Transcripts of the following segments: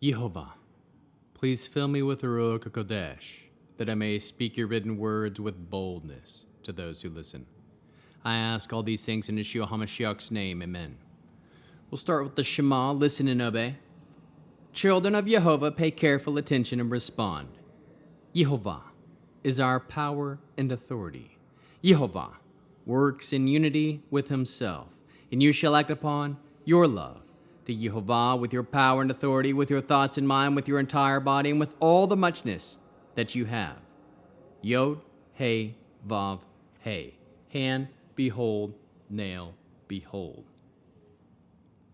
Yehovah, please fill me with the Ruach HaKodesh, that I may speak your written words with boldness to those who listen. I ask all these things in Yeshua HaMashiach's name, amen. We'll start with the Shema, listen and obey. Children of Yehovah, pay careful attention and respond. Yehovah is our power and authority. Yehovah works in unity with himself, and you shall act upon your love to Yehovah with your power and authority, with your thoughts in mind, with your entire body, and with all the muchness that you have. Yod, Hey, Vav, Hey. Hand, behold, nail, behold.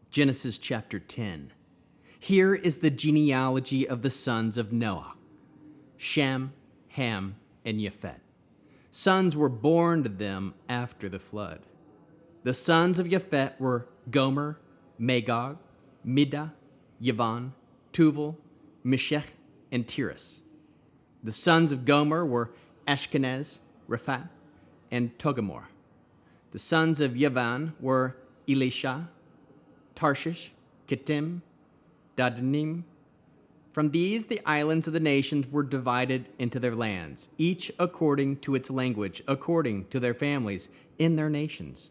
Genesis chapter 10. Here is the genealogy of the sons of Noah: Shem, Ham, and Japheth. Sons were born to them after the flood. The sons of Japheth were Gomer, Magog, Midah, Yavan, Tuval, Meshech, and Tiras. The sons of Gomer were Ashkenaz, Rephat, and Togarmah. The sons of Yavan were Elisha, Tarshish, Kittim, Dadanim. From these, the islands of the nations were divided into their lands, each according to its language, according to their families, in their nations.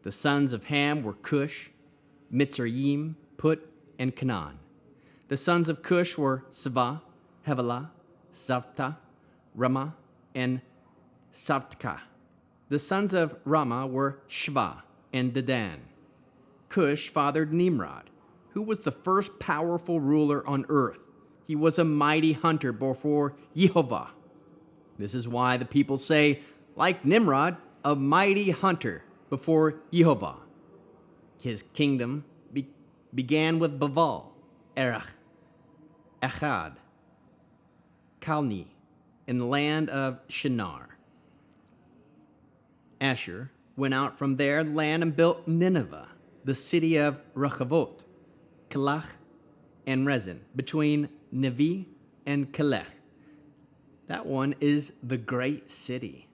The sons of Ham were Cush, Mitzrayim, Put, and Canaan. The sons of Cush were Sava, Havilah, Savta, Ramah, and Savtka. The sons of Ramah were Shva and Dedan. Cush fathered Nimrod, who was the first powerful ruler on earth. He was a mighty hunter before Yehovah. This is why the people say, like Nimrod, a mighty hunter before Yehovah. His kingdom began with Baval, Erech, Echad, Kalni, in the land of Shinar. Asher went out from their land and built Nineveh, the city of Rehovot, Kelach, and Rezin, between Nevi and Kelech. That one is the great city.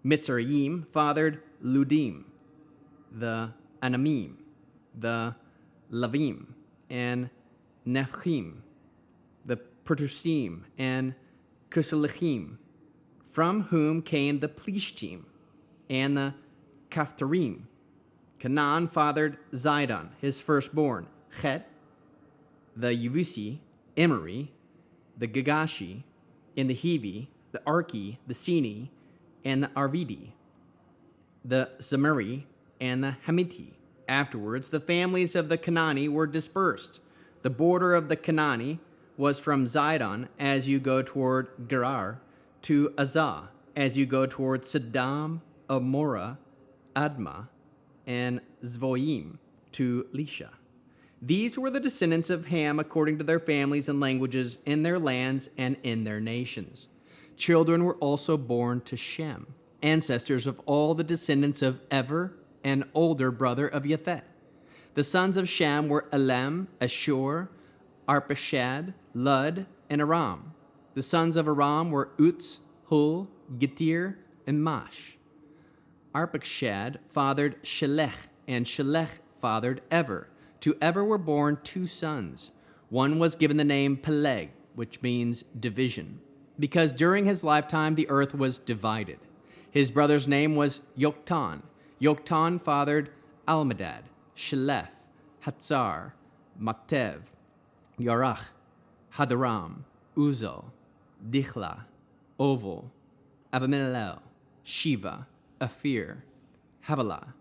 Mitzrayim fathered Ludim, the Anamim, the Lavim, and Nephim, the Pertusim, and Kusalachim, from whom came the Plishtim and the Kaphtarim. Canaan fathered Zidon, his firstborn, Chet, the Yevusi, Emery, the Gagashi, and the Hivi, the Arki, the Sini, and the Arvidi, the Zemari, and the Hamiti. Afterwards, the families of the Canaani were dispersed. The border of the Canaani was from Zidon as you go toward Gerar to Azah as you go toward Saddam, Amorah, Admah, and Zvoim to Lisha. These were the descendants of Ham according to their families and languages, in their lands and in their nations. Children were also born to Shem, ancestors of all the descendants of Ever, an older brother of Japheth. The sons of Shem were Elam, Ashur, Arpachshad, Lud, and Aram. The sons of Aram were Uz, Hul, Getir, and Mash. Arpachshad fathered Shelech, and Shelech fathered Ever. To Ever were born two sons. One was given the name Peleg, which means division, because during his lifetime the earth was divided. His brother's name was Yoktan. Yoktan fathered Almadad, Shelef, Hatzar, Matev, Yarach, Hadaram, Uzo, Dichla, Oval, Abimelech, Shiva, Aphir, Havilah,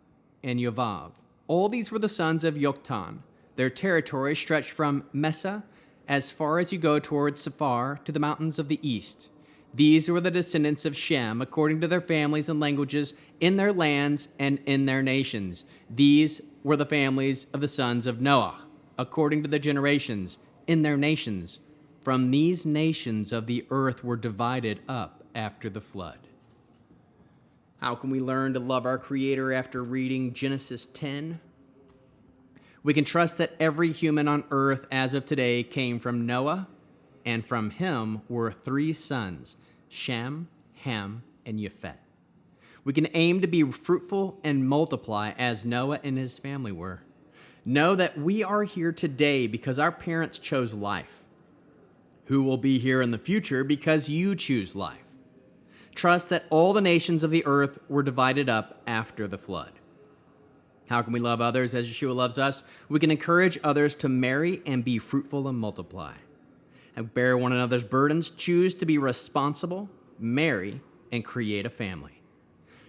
and Yovav. All these were the sons of Yoktan. Their territory stretched from Mesa as far as you go toward Sephar to the mountains of the east. These were the descendants of Shem according to their families and languages, in their lands and in their nations. These were the families of the sons of Noah according to their generations, in their nations. From these nations of the earth were divided up after the flood. How can we learn to love our Creator after reading Genesis 10? We can trust that every human on earth as of today came from Noah, and from him were three sons, Shem, Ham, and Japheth. We can aim to be fruitful and multiply as Noah and his family were. Know that we are here today because our parents chose life. Who will be here in the future because you choose life. Trust that all the nations of the earth were divided up after the flood. How can we love others as Yeshua loves us? We can encourage others to marry and be fruitful and multiply. And bear one another's burdens, choose to be responsible, marry, and create a family.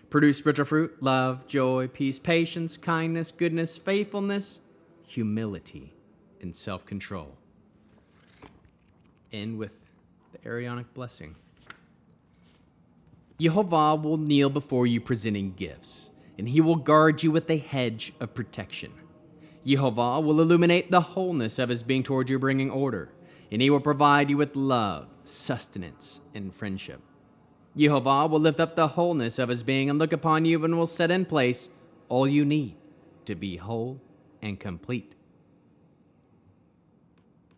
Produce spiritual fruit, love, joy, peace, patience, kindness, goodness, faithfulness, humility, and self-control. End with the Aaronic blessing. Yehovah will kneel before you presenting gifts, and he will guard you with a hedge of protection. Yehovah will illuminate the wholeness of his being toward you, bringing order, and he will provide you with love, sustenance, and friendship. Yehovah will lift up the wholeness of his being and look upon you and will set in place all you need to be whole and complete.